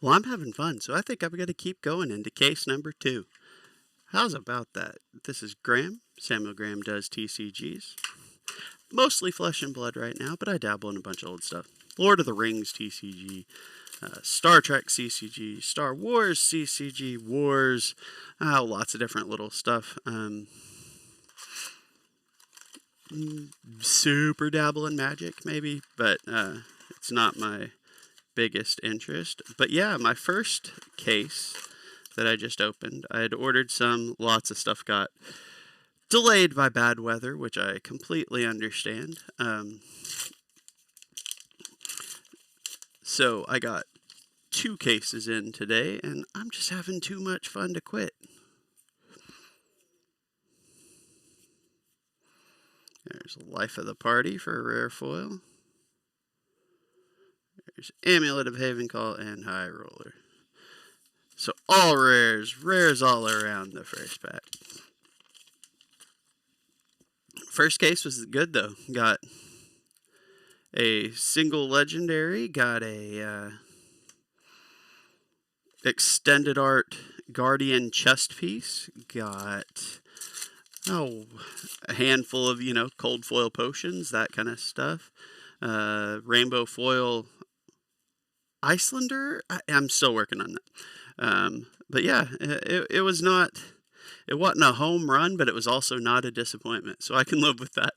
Well, I'm having fun, so I think I'm going to keep going into case number 2. How's about that? This is Graham. Samuel Graham does TCGs. Mostly Flesh and Blood right now, but I dabble in a bunch of old stuff. Lord of the Rings TCG, Star Trek CCG, Star Wars CCG, Wars, lots of different little stuff. Super dabble in Magic, maybe, but it's not my biggest interest. But yeah, my first case that I just opened, I had ordered some, lots of stuff got delayed by bad weather, which I completely understand. So I got 2 cases in today, and I'm just having too much fun to quit. There's Life of the Party for a rare foil. There's Amulet of Haven Call and High Roller. So all rares all around the first pack. First case was good though. Got a single legendary, got a extended art Guardian chest piece, got a handful of, cold foil potions, that kind of stuff. Rainbow foil Icelander. I'm still working on that. But yeah, it was not. It wasn't a home run, but it was also not a disappointment. So I can live with that,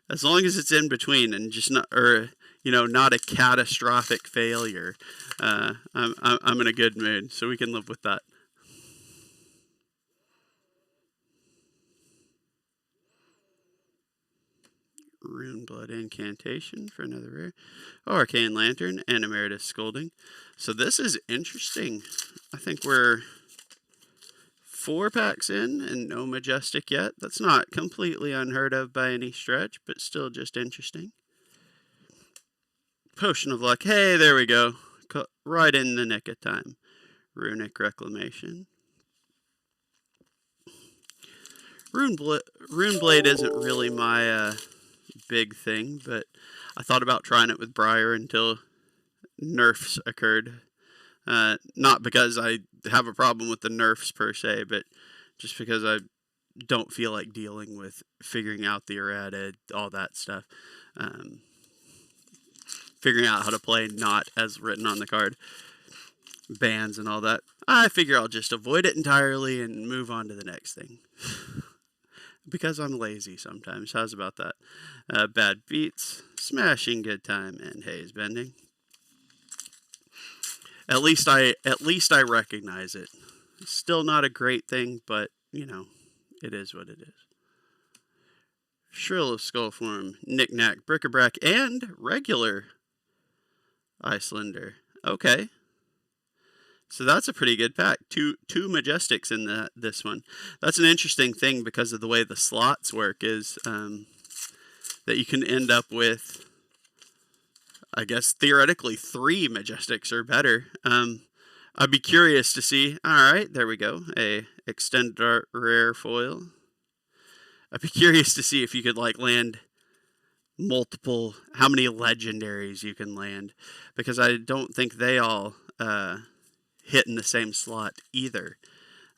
as long as it's in between and just not, or not a catastrophic failure. I'm in a good mood, so we can live with that. Runeblood Incantation for another rare. Arcane Lantern and Emeritus Scolding. So this is interesting. I think we're 4 packs in and no Majestic yet. That's not completely unheard of by any stretch, but still just interesting. Potion of Luck. Hey, there we go. Right in the nick of time. Runic Reclamation. Runeblade isn't really my big thing, but I thought about trying it with Briar until nerfs occurred. Not because I have a problem with the nerfs per se, but just because I don't feel like dealing with figuring out the errata, all that stuff. Figuring out how to play not as written on the card, bans and all that. I figure I'll just avoid it entirely and move on to the next thing. Because I'm lazy sometimes. How's about that? Bad Beats, Smashing Good Time, and Haze Bending. At least I recognize it. Still not a great thing, but it is what it is. Shrill of Skullform, Knick-Knack, Bric-a-Brac, and regular Icelander. Okay. So that's a pretty good pack. Two Majestics in this one. That's an interesting thing because of the way the slots work is that you can end up with, I guess, theoretically 3 Majestics or better. I'd be curious to see. All right, there we go. A extended art rare foil. I'd be curious to see if you could land multiple, how many legendaries you can land, because I don't think they all hit in the same slot either.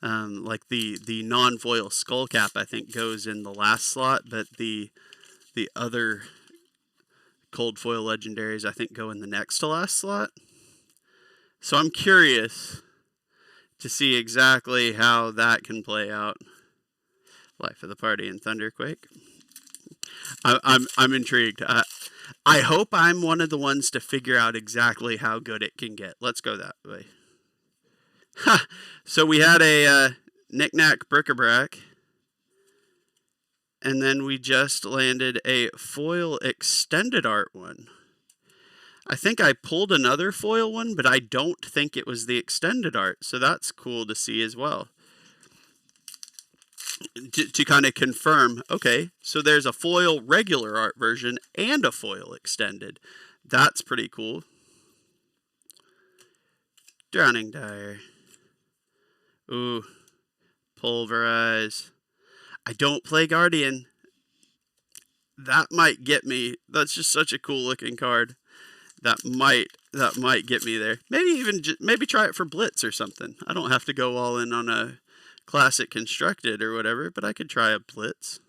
Like the non-foil Skullcap, I think, goes in the last slot, but the other cold foil legendaries, I think, go in the next to last slot. So I'm curious to see exactly how that can play out. Life of the Party and Thunderquake. I'm intrigued. I hope I'm one of the ones to figure out exactly how good it can get. Let's go that way. So we had a Knick-Knack Bric-a-Brac, and then we just landed a foil extended art one. I think I pulled another foil one, but I don't think it was the extended art, so that's cool to see as well. To kind of confirm, okay, so there's a foil regular art version and a foil extended. That's pretty cool. Drowning Dire. Ooh, Pulverize. I don't play Guardian. That might get me. That's just such a cool looking card. That might that might get me there. Maybe even maybe try it for Blitz or something. I don't have to go all in on a classic constructed or whatever, but I could try a Blitz.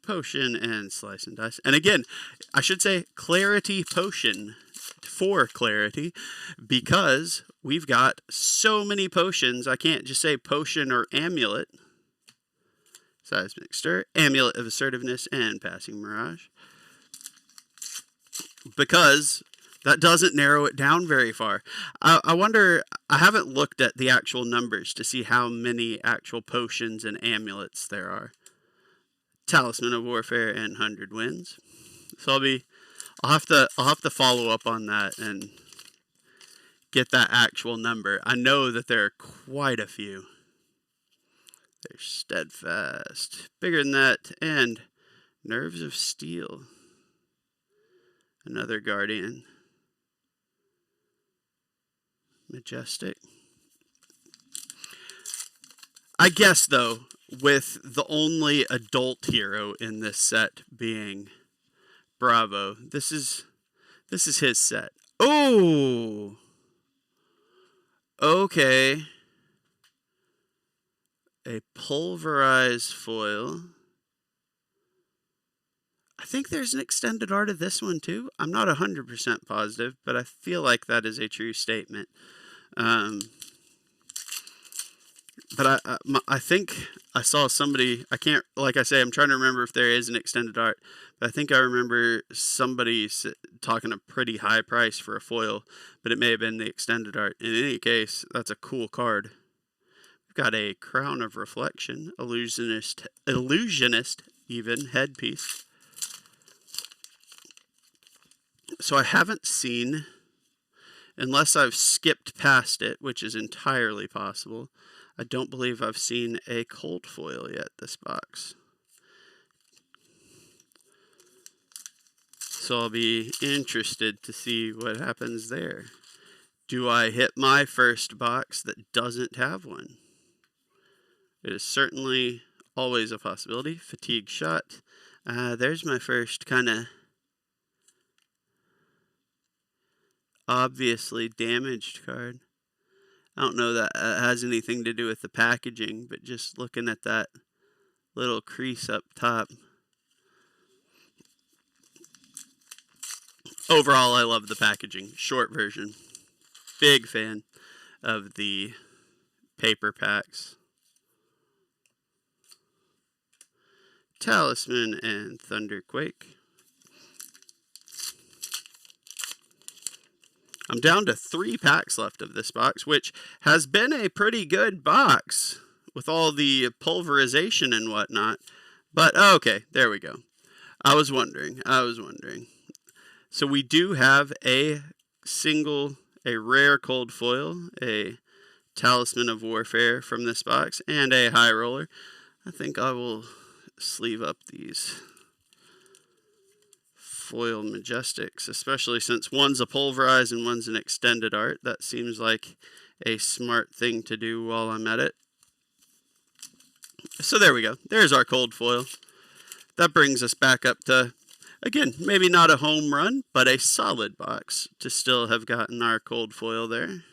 Potion and slice and dice. And again, I should say clarity potion for clarity, because we've got so many potions. I can't just say potion or amulet. Seismic Stir, Amulet of Assertiveness, and Passing Mirage. Because that doesn't narrow it down very far. I wonder, I haven't looked at the actual numbers to see how many actual potions and amulets there are. Talisman of Warfare and 100 Winds. So I'll have to follow up on that and get that actual number. I know that there are quite a few. There's Steadfast, bigger than that, and Nerves of Steel. Another Guardian. Majestic. I guess, though, with the only adult hero in this set being Bravo, this is his set. Oh! Okay. A pulverized foil. I think there's an extended art of this one too. I'm not 100% positive, but I feel like that is a true statement. But I think I saw somebody, I can't, like I say, I'm trying to remember if there is an extended art, but I think I remember somebody talking a pretty high price for a foil, but it may have been the extended art. In any case, that's a cool card. We've got a Crown of Reflection, Illusionist even, headpiece. So I haven't seen, unless I've skipped past it, which is entirely possible, I don't believe I've seen a cold foil yet, this box. So I'll be interested to see what happens there. Do I hit my first box that doesn't have one? It is certainly always a possibility. Fatigue Shot. There's my first kind of obviously damaged card. I don't know that has anything to do with the packaging, but just looking at that little crease up top. Overall, I love the packaging. Short version. Big fan of the paper packs. Talisman and Thunderquake. I'm down to 3 packs left of this box, which has been a pretty good box with all the pulverization and whatnot. But, okay, there we go. I was wondering. So we do have a rare cold foil, a Talisman of Warfare from this box, and a High Roller. I think I will sleeve up these foil Majestics, especially since one's a pulverized and one's an extended art. That seems like a smart thing to do while I'm at it. So there we go. There's our cold foil. That brings us back up to, again, maybe not a home run, but a solid box to still have gotten our cold foil there.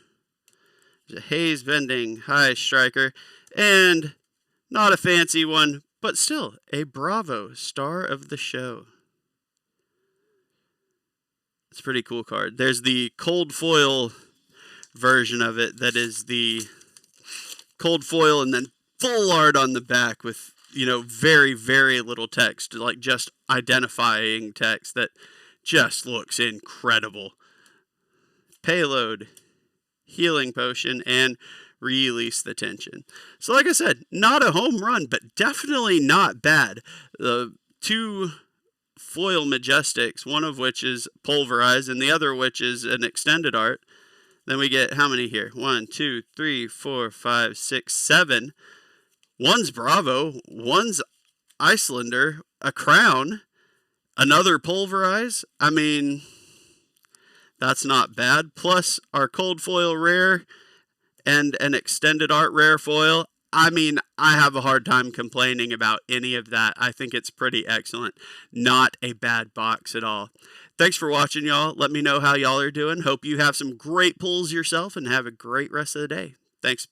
There's a Haze Bending High Striker, and not a fancy one, but still a Bravo Star of the Show. It's a pretty cool card. There's the cold foil version of it that is the cold foil and then full art on the back with, very, very little text, like just identifying text that just looks incredible. Payload, Healing Potion, and Release the Tension. So like I said, not a home run, but definitely not bad. The 2 foil Majestics, one of which is pulverized and the other which is an extended art. Then we get how many here? 1, 2, 3, 4, 5, 6, 7. One's Bravo, one's Icelander, a Crown, another pulverize. I mean, that's not bad. Plus our cold foil rare and an extended art rare foil. I mean, I have a hard time complaining about any of that. I think it's pretty excellent. Not a bad box at all. Thanks for watching, y'all. Let me know how y'all are doing. Hope you have some great pulls yourself and have a great rest of the day. Thanks.